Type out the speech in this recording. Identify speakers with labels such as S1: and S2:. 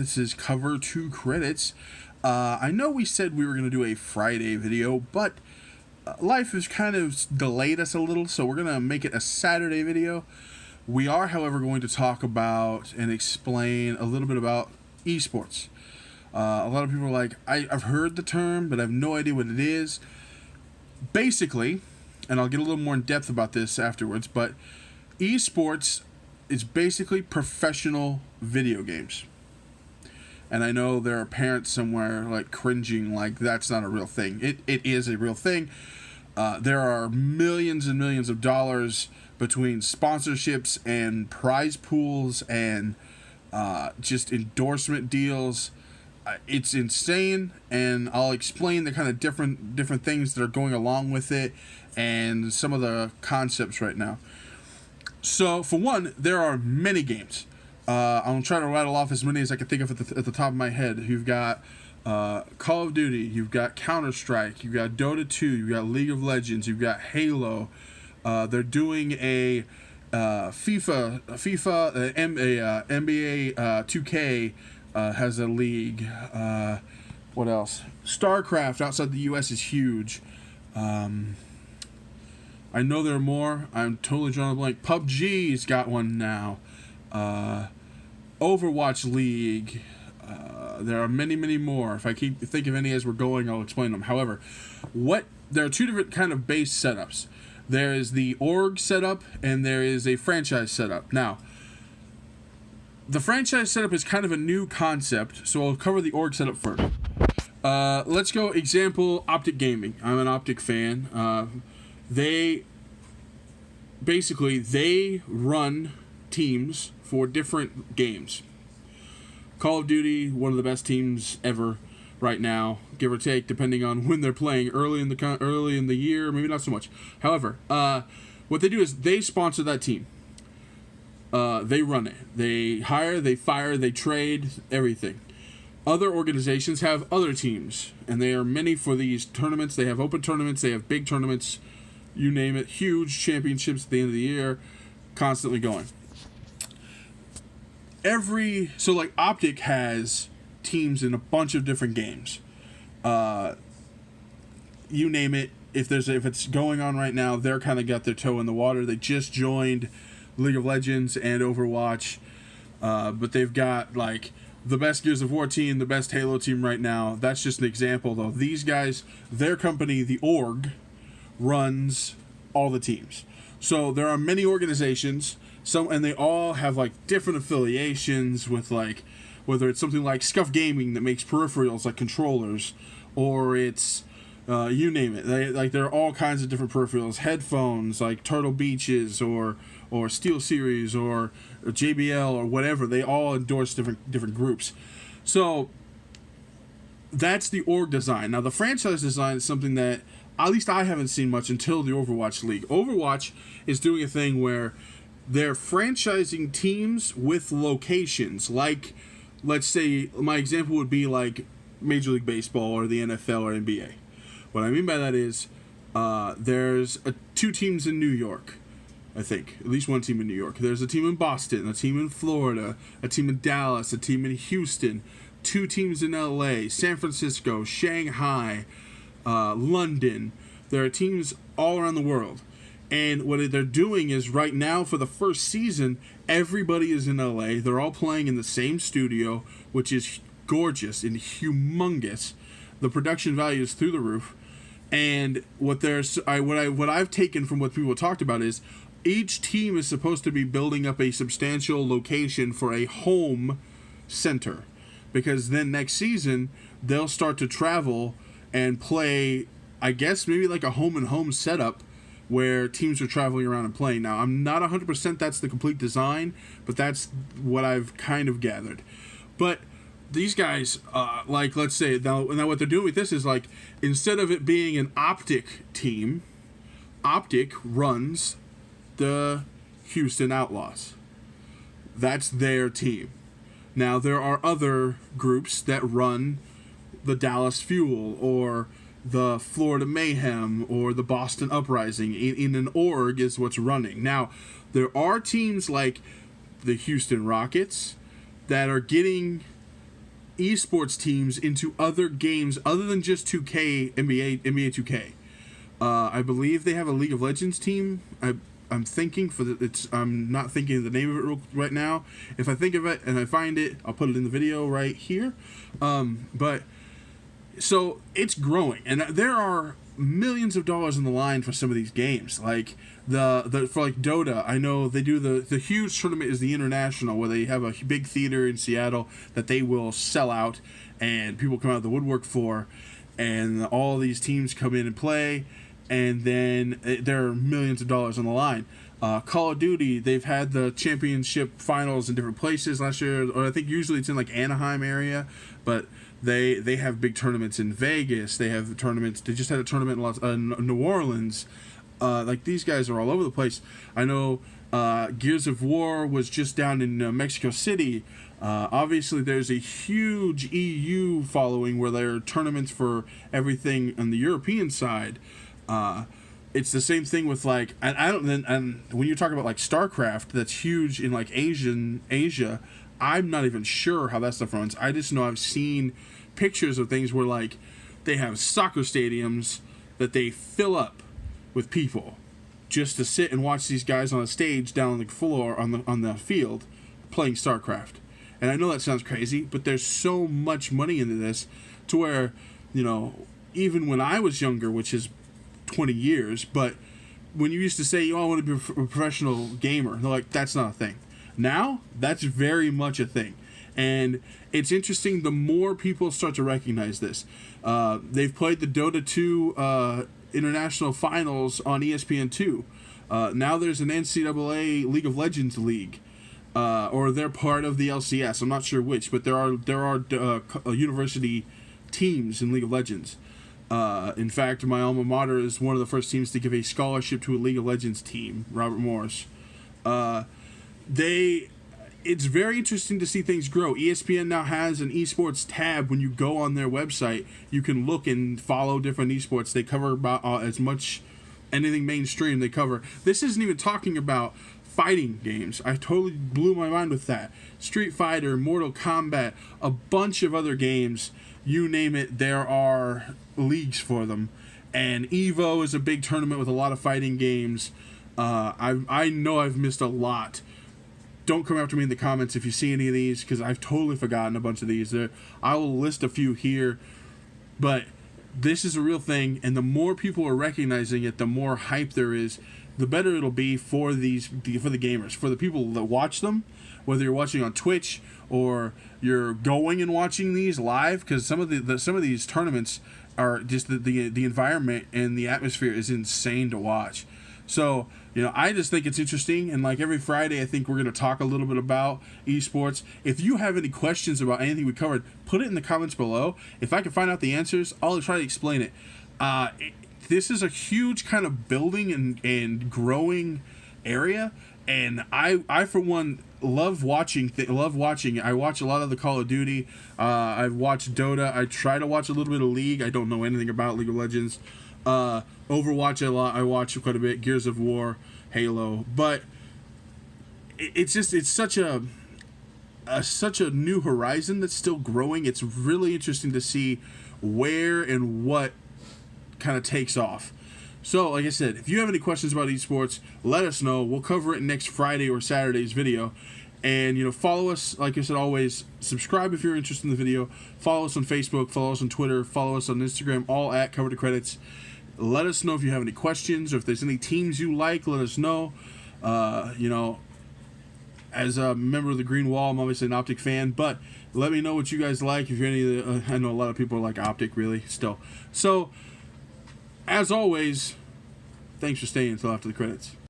S1: This is Cover 2 Credits. I know we said we were going to do a Friday video, but life has kind of delayed us a little, so we're going to make it a Saturday video. We are, however, going to talk about and explain a little bit about esports. A lot of people are like, I've heard the term, but I have no idea what it is. Basically, and I'll get a little more in depth about this afterwards, but esports is basically professional video games. And I know there are parents somewhere like cringing like that's not a real thing. It is a real thing. There are millions and millions of dollars between sponsorships and prize pools and just endorsement deals. It's insane, and I'll explain the kind of different things that are going along with it and some of the concepts right now. So, for one, there are many games. I'll try to rattle off as many as I can think of at the top of my head. You've got Call of Duty, you've got Counter-Strike, you've got Dota 2, you've got League of Legends, you've got Halo. They're doing a FIFA, NBA 2K has a league. What else? StarCraft outside the U.S. is huge. I know there are more. I'm totally drawing a blank. PUBG's got one now. Overwatch League. There are many, many more. If I think of any as we're going, I'll explain them. However, there are two different kind of base setups. There is the org setup, and there is a franchise setup. Now, the franchise setup is kind of a new concept, so I'll cover the org setup first. Let's go example, Optic Gaming. I'm an Optic fan. They run teams for different games. Call of Duty, one of the best teams ever right now, give or take, depending on when they're playing. Early in the year, maybe not so much. However, what they do is they sponsor that team. They run it. They hire, they fire, they trade, everything. Other organizations have other teams, and there are many for these tournaments. They have open tournaments, they have big tournaments, you name it, huge championships at the end of the year, constantly going. So like Optic has teams in a bunch of different games. You name it, if it's going on right now, they're kind of got their toe in the water. They just joined League of Legends and Overwatch, but they've got like the best Gears of War team, the best Halo team right now. That's just an example, though. These guys, their company, the org, runs all the teams. So there are many organizations, and they all have like different affiliations with like, whether it's something like Scuff Gaming that makes peripherals like controllers, or it's you name it. There are all kinds of different peripherals, headphones like Turtle Beaches or Steel Series or JBL or whatever. They all endorse different groups. So that's the org design. Now the franchise design is something that at least I haven't seen much until the Overwatch League. Overwatch is doing a thing where they're franchising teams with locations. Like, let's say, my example would be like Major League Baseball or the NFL or NBA. What I mean by that is there's two teams in New York, I think. At least one team in New York. There's a team in Boston, a team in Florida, a team in Dallas, a team in Houston, two teams in LA, San Francisco, Shanghai, London. There are teams all around the world. And what they're doing is right now for the first season, everybody is in LA. They're all playing in the same studio, which is gorgeous and humongous. The production value is through the roof. And what I've taken from what people talked about is each team is supposed to be building up a substantial location for a home center, because then next season they'll start to travel and play, I guess maybe like a home and home setup where teams are traveling around and playing. Now, I'm not 100% that's the complete design, but that's what I've kind of gathered. But these guys, like, let's say, now what they're doing with this is, like, instead of it being an Optic team, Optic runs the Houston Outlaws. That's their team. Now, there are other groups that run the Dallas Fuel or the Florida Mayhem or the Boston Uprising. In an org is what's running. Now, there are teams like the Houston Rockets that are getting esports teams into other games other than just 2K, NBA 2K. I believe they have a League of Legends team. I'm thinking I'm not thinking of the name of it right now. If I think of it and I find it, I'll put it in the video right here. But so it's growing, and there are millions of dollars on the line for some of these games. Like for like Dota, I know they do the huge tournament is the International, where they have a big theater in Seattle that they will sell out, and people come out of the woodwork for, and all these teams come in and play, and then there are millions of dollars on the line. Call of Duty, they've had the championship finals in different places last year, or I think usually it's in like Anaheim area, but they have big tournaments in Vegas. They have tournaments. They just had a tournament in New Orleans. Like, these guys are all over the place. I know Gears of War was just down in Mexico City. Obviously, there's a huge EU following where there are tournaments for everything on the European side. It's the same thing with like, and when you talk about like StarCraft, that's huge in like Asia. I'm not even sure how that stuff runs. I just know I've seen pictures of things where like they have soccer stadiums that they fill up with people just to sit and watch these guys on a stage down on the floor on the field playing StarCraft. And I know that sounds crazy, but there's so much money into this to where, you know, even when I was younger, which is 20 years, but when you used to say, oh, I want to be a professional gamer, they're like, that's not a thing. Now, that's very much a thing. And it's interesting, the more people start to recognize this. They've played the Dota 2 International Finals on ESPN2. Now there's an NCAA League of Legends league. Or they're part of the LCS. I'm not sure which, but there are university teams in League of Legends. In fact, my alma mater is one of the first teams to give a scholarship to a League of Legends team, Robert Morris. It's very interesting to see things grow. ESPN now has an esports tab. When you go on their website, you can look and follow different esports. They cover about as much anything mainstream they cover. This isn't even talking about fighting games. I totally blew my mind with that. Street Fighter, Mortal Kombat, a bunch of other games, you name it, there are leagues for them. And EVO is a big tournament with a lot of fighting games. I know I've missed a lot. Don't come after me in the comments if you see any of these, because I've totally forgotten a bunch of these. I will list a few here, but this is a real thing, and the more people are recognizing it, the more hype there is, the better it'll be for the gamers, for the people that watch them, whether you're watching on Twitch or you're going and watching these live, because some of these tournaments are just the environment and the atmosphere is insane to watch. So, you know, I just think it's interesting, and like every Friday, I think we're going to talk a little bit about esports. If you have any questions about anything we covered, put it in the comments below. If I can find out the answers, I'll try to explain it. This is a huge kind of building and growing area, and I for one love watching. I watch a lot of the Call of Duty. I've watched Dota. I try to watch a little bit of League. I don't know anything about League of Legends. Overwatch a lot. I watch quite a bit. Gears of War, Halo, but it's such a new horizon that's still growing. It's really interesting to see where and what kind of takes off. So, like I said, if you have any questions about esports, let us know. We'll cover it next Friday or Saturday's video. And, you know, follow us, like I said, always subscribe if you're interested in the video. Follow us on Facebook, follow us on Twitter, follow us on Instagram, all at Cover to Credits. Let us know if you have any questions, or if there's any teams you like, let us know. You know, as a member of the Green Wall, I'm obviously an Optic fan, but let me know what you guys like. If you're any of the, I know a lot of people like Optic, really, still. So, as always, thanks for staying until after the credits.